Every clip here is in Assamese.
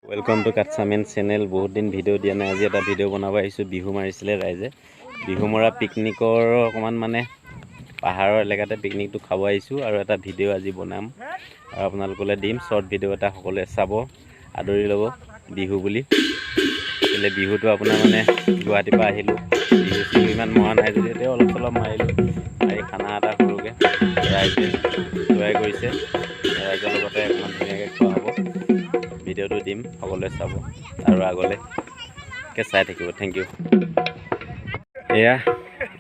Welcome to काटसामेन channel. बहुत दिन भिडिओ दिया ना, आज এটা ভিডিও বনাব আহিছোঁ। বিহু মাৰিছিলে ৰাইজে, বিহু মৰা পিকনিকৰ অকমান মানে পাহাৰৰ এলেকাতে পিকনিকটো খাব আহিছোঁ আৰু এটা ভিডিও আজি বনাম আৰু আপোনালোকলৈ দিম। শৰ্ট ভিডিও এটা সকলোৱে চাব, আদৰি ল'ব বিহু বুলি। কেলে বিহুটো আপোনাৰ মানে গুৱাহাটীৰ পৰা আহিলোঁ, বিহু চিহু ইমান মৰা নাই যদি এতিয়া অলপ চলপ মাৰিলোঁ। মাৰি খানা এটা সৰুকৈ ৰাইজে তৈয়াৰ কৰিছে, ৰাইজৰ লগতে অকণমান ধুনীয়াকৈ খোৱা হ'ব। ভিডিওটো দিম, সকলোৱে চাব আৰু আগলৈকে চাই থাকিব। Thank you. এয়া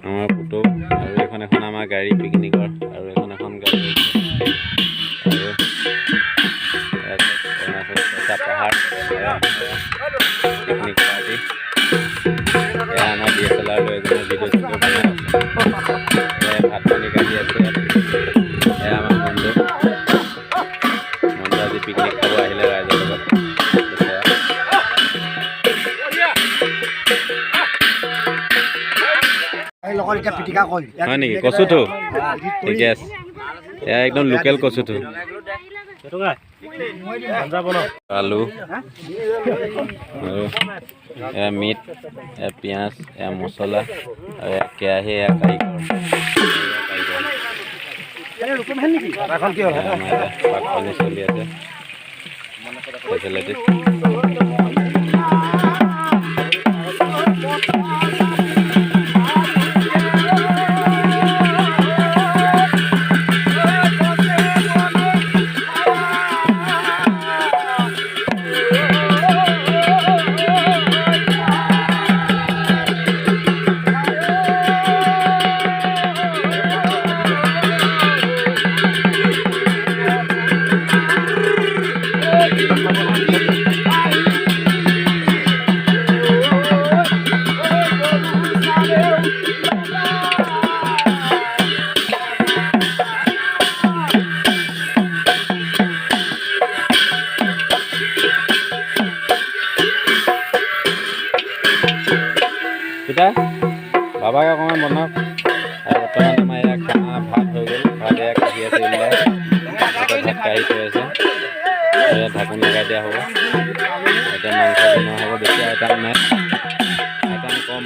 আমাৰ ফটো আৰু এখন আমাৰ গাড়ী পিকনিকৰ আৰু এখন গাড়ী আৰু অৰুণাচল পাহাৰ পিকনিক পাৰ্টি। এয়া আমাৰ DSLR লৈ এজনে ভিডিঅ' বনাই আছে, ভাত পানী কাটি আছে। এয়া আমাৰ বন্ধু আজি পিকনিক খাব আহিলে ৰাইজৰ লগত। হয় নেকি? কচুথু ঠিকে আছে, এয়া একদম লোকেল কচুথু। আলু আৰু এয়া মিট, এয়া পিঁয়াজ, এয়া মছলা আৰু এয়া কেৰাহী, এয়া কাৰিকৰ পাকনি চলি আছে ফেচিলিটি। বাবাকে অকণমান বনাওক। আৰু বৰ্তমান আমাৰ ইয়াত খানা ভাত হৈ গ'ল, ভাত এয়া কাঢ়ি আছে, ওলাই ভাত কাঢ়ি থৈ আছে। ইয়াত ঢাকোন লগাই দিয়া হ'ব। এতিয়া মাংস বনোৱা হ'ব, বেছি আইটেম নাই, আইটেম কম।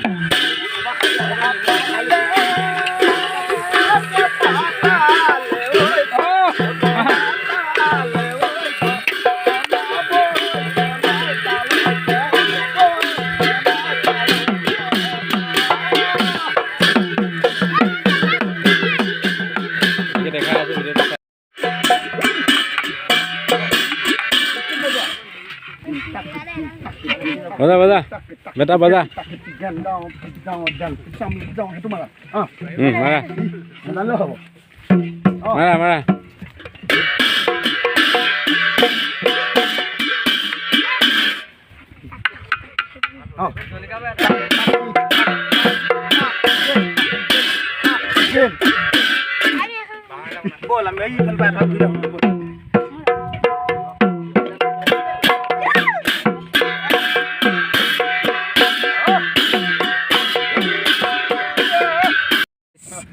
बजा बजा बेटा बजा। मारा मारा मारा।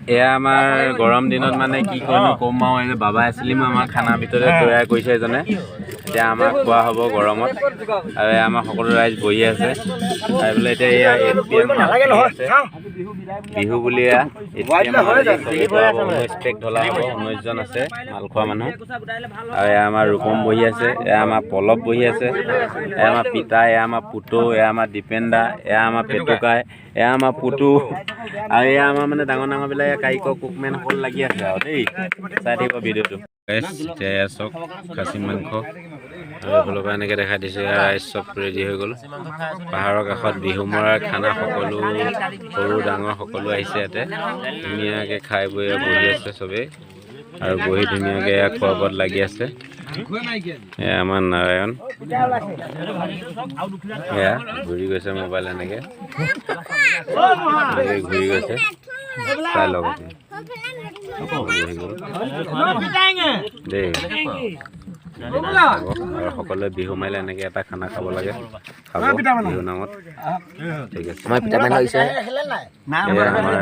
এয়া আমাৰ গৰম দিনত মানে কি কয়নো কম আৰু, এই বাবা আছিলি মই আমাৰ খানাৰ ভিতৰতে তৈয়াৰ কৰিছে এজনে। এতিয়া আমাক খোৱা হ'ব গৰমত আৰু এয়া আমাৰ সকলো ৰাইজ বহি আছে খাই পেলাই। এতিয়া এয়া বিহু বুলি এয়া 19 পেক ঢলা হ'ব, 19জন আছে মাল খোৱা মানুহ। আৰু এয়া আমাৰ ৰূপম বহি আছে, এয়া আমাৰ পলৱ বহি আছে, এয়া আমাৰ পিতা, এয়া আমাৰ পুতৌ, এয়া আমাৰ দীপেন্দা, এয়া আমাৰ পেটুকাই, এয়া আমাৰ পুতু আৰু এয়া আমাৰ মানে ডাঙৰ ডাঙৰবিলাক কাৰিকৰ কুকমেন সকলো লাগি আছে আৰু দেই। চাই থাকিব ভিডিঅ'টো। এতিয়া এয়া চক খাচী মাংস আৰু এইফালৰ পৰা এনেকৈ দেখাই দিছোঁ। এয়া ৰাইজ চব ৰেডি হৈ গ'ল। পাহাৰৰ কাষত বিহু মৰাৰ খানা, সকলো সৰু ডাঙৰ সকলো আহিছে ইয়াতে। ধুনীয়াকৈ খাই বৈ বহি আছে চবেই আৰু বহি ধুনীয়াকৈ এয়া খোৱা বোৱাত লাগি আছে। এয়া আমাৰ নাৰায়ণ, এয়া ঘূৰি গৈছে মোবাইল, এনেকৈ ঘূৰি গৈছে, চাই লওক দেই। আৰু সকলোৱে বিহু মাৰিলে এনেকৈ এটা খানা খাব লাগে খাব বিহু নামত ঠিক আছে এয়া আমাৰ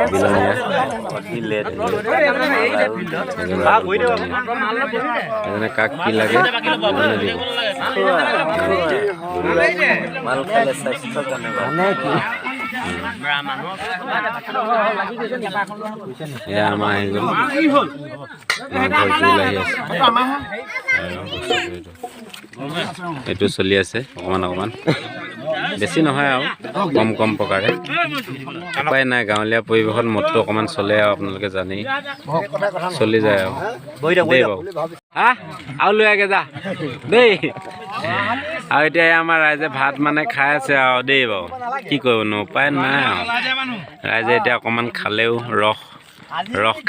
বিলাহীয়া কাক কি লাগে এয়া আমাৰ আহি গ'ল এইটো চলি আছে অকণমান বেছি নহয় আৰু কম প্ৰকাৰে উপায় নাই গাঁৱলীয়া পৰিৱেশত মদটো অকণমান চলে আৰু আপোনালোকে জানেই চলি যায় আৰু দেই বাৰু আৰু লৈ আগে যা দেই আৰু এতিয়া আমাৰ ৰাইজে ভাত মানে খাই আছে আৰু দেই বাৰু কি কৰিবনো উপায় নাই আৰু ৰাইজে এতিয়া অকণমান খালেও ৰস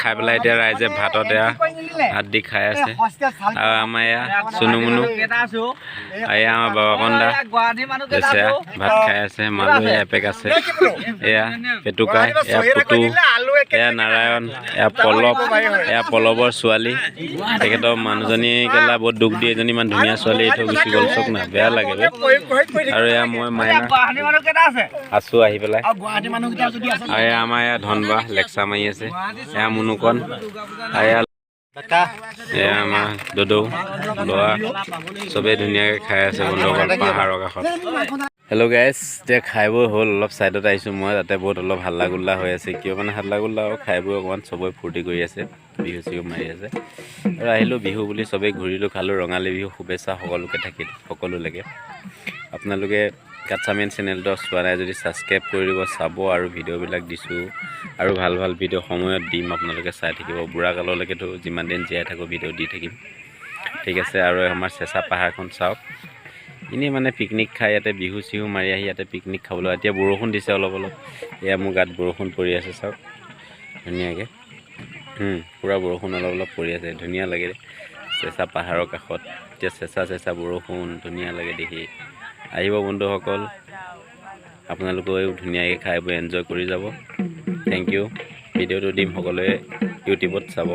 খাই পেলাই এতিয়া ৰাইজে ভাতত এয়া ভাত দি খাই আছে আৰু আমাৰ এয়া চুনুমুনু এয়া আমাৰ বাবাকন্দা বেচেৰা ভাত খাই আছে মালহী এপেক আছে এয়া পেটুকাই এয়া পুতু এয়া নাৰায়ণ এয়া পল্লৱৰ ছোৱালী তেখেতৰ মানুহজনী কেলা বহুত দুখ দি এজনী ইমান ধুনীয়া ছোৱালী এৰি থৈ গুচি গ'ল চক না বেয়া লাগে আৰু এয়া মই মাইনা আছোঁ আহি পেলাই আৰু এয়া আমাৰ এয়া ধনবা লেকচা মাৰি আছে এয়া মুনুকণ এয়া আমাৰ দদৌ ল'ৰা চবেই ধুনীয়াকৈ খাই আছে বন্ধুসকল পাহাৰৰ কাষত হেল্ল' গাইজ এতিয়া খাই বৈ হ'ল অলপ ছাইডত আহিছোঁ মই তাতে বহুত অলপ হাল্লা গোল্লা হৈ আছে কিয় মানে হাল্লা গোল্লা আৰু খাই বৈ অকণমান চবেই ফূৰ্তি কৰি আছে বিহু চিহু মাৰি আছে আৰু আহিলোঁ বিহু বুলি চবেই ঘূৰিলোঁ খালোঁ ৰঙালী বিহু শুভেচ্ছা সকলোকে থাকিল সকলোলৈকে আপোনালোকে কাটচামেন চেনেলটো চোৱা নাই যদি ছাবস্ক্ৰাইব কৰি দিব চাব আৰু ভিডিঅ'বিলাক দিছোঁ আৰু ভাল ভিডিঅ' সময়ত দিম আপোনালোকে চাই থাকিব বুঢ়া কাললৈকেতো যিমান দিন জীয়াই থাকোঁ ভিডিঅ' দি থাকিম ঠিক আছে আৰু আমাৰ চেঁচা পাহাৰখন চাওক এনেই মানে পিকনিক খাই ইয়াতে বিহু চিহু মাৰি আহি ইয়াতে পিকনিক খাবলৈ এতিয়া বৰষুণ দিছে অলপ এয়া মোৰ গাত বৰষুণ পৰি আছে চাওক ধুনীয়াকৈ পূৰা বৰষুণ অলপ পৰি আছে ধুনীয়া লাগে চেঁচা পাহাৰৰ কাষত এতিয়া চেঁচা বৰষুণ ধুনীয়া লাগে দেখি আহিব বন্ধুসকল আপোনালোকেও ধুনীয়াকৈ খাই বৈ এনজয় কৰি যাব থেংক ইউ ভিডিঅ'টো দিম সকলোৱে ইউটিউবত চাব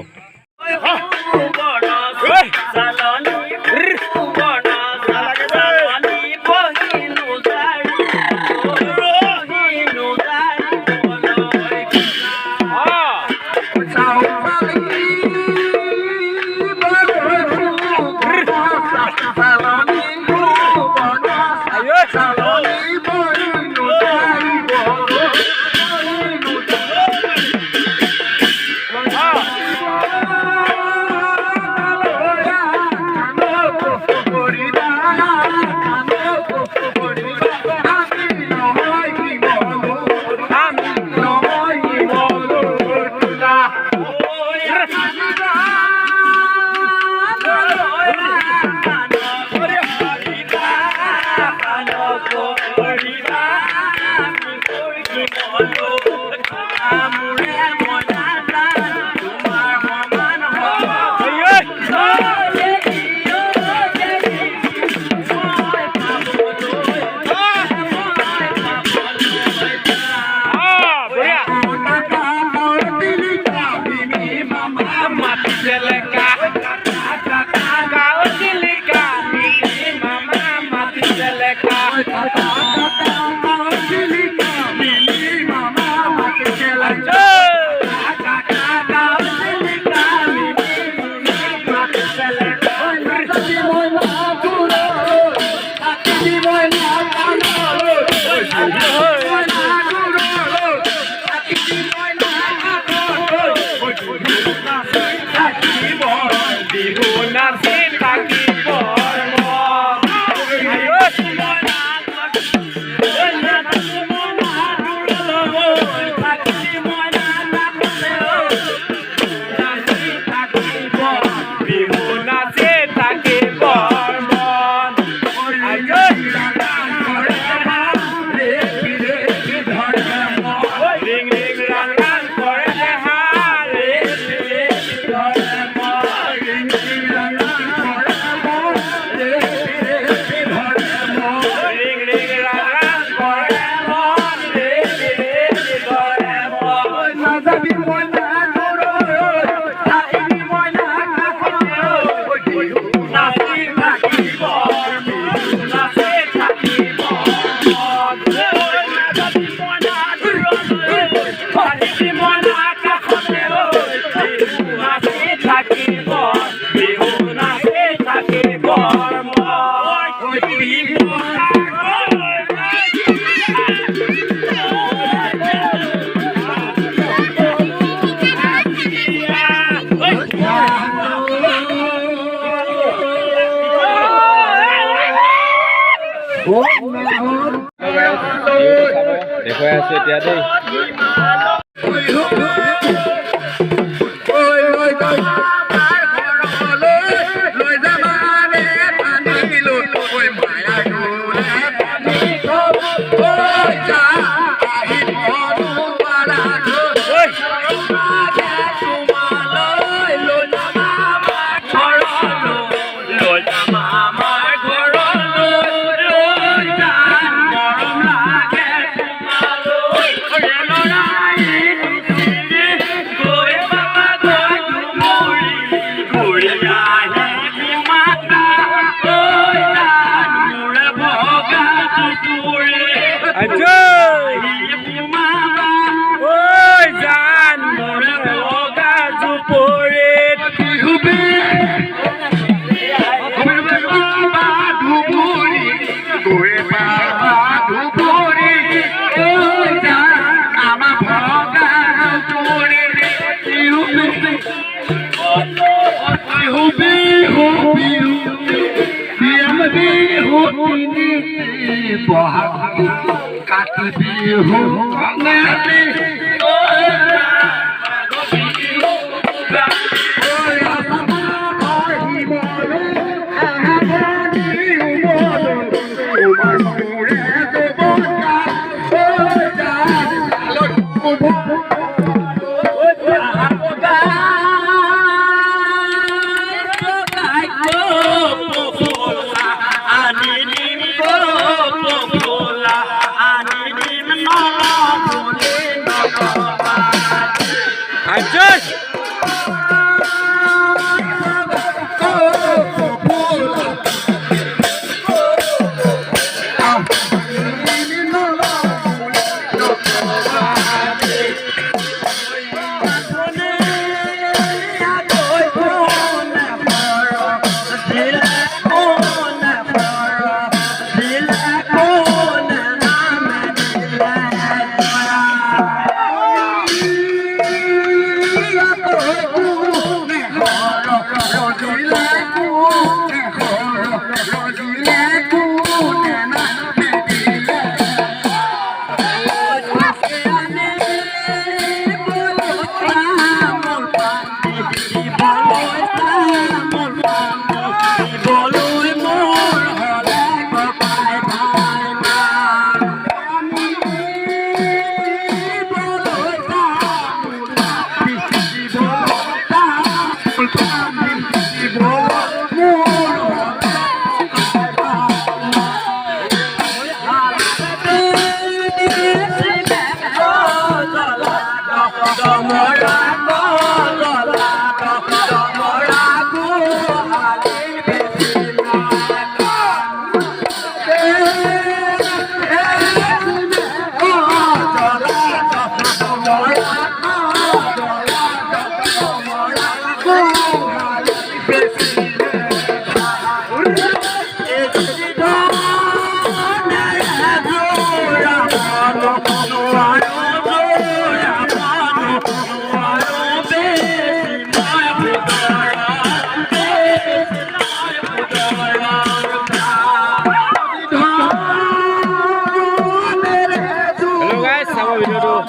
দেখুৱাই আছো এতিয়া দেই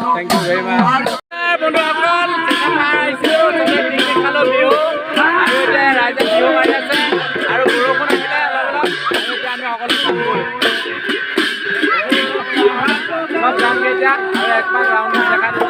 Thank you very much. বন্ধুসকল আহিছোঁ খালো বিহু আৰু এতিয়া ৰাইজে বিহু মাৰি আছে আৰু বৰষুণ আহিলে অলপ অলপ এতিয়া আমি সকলো চব যামগৈ এতিয়া আৰু একমাহ ৰাউণ্ড দেখা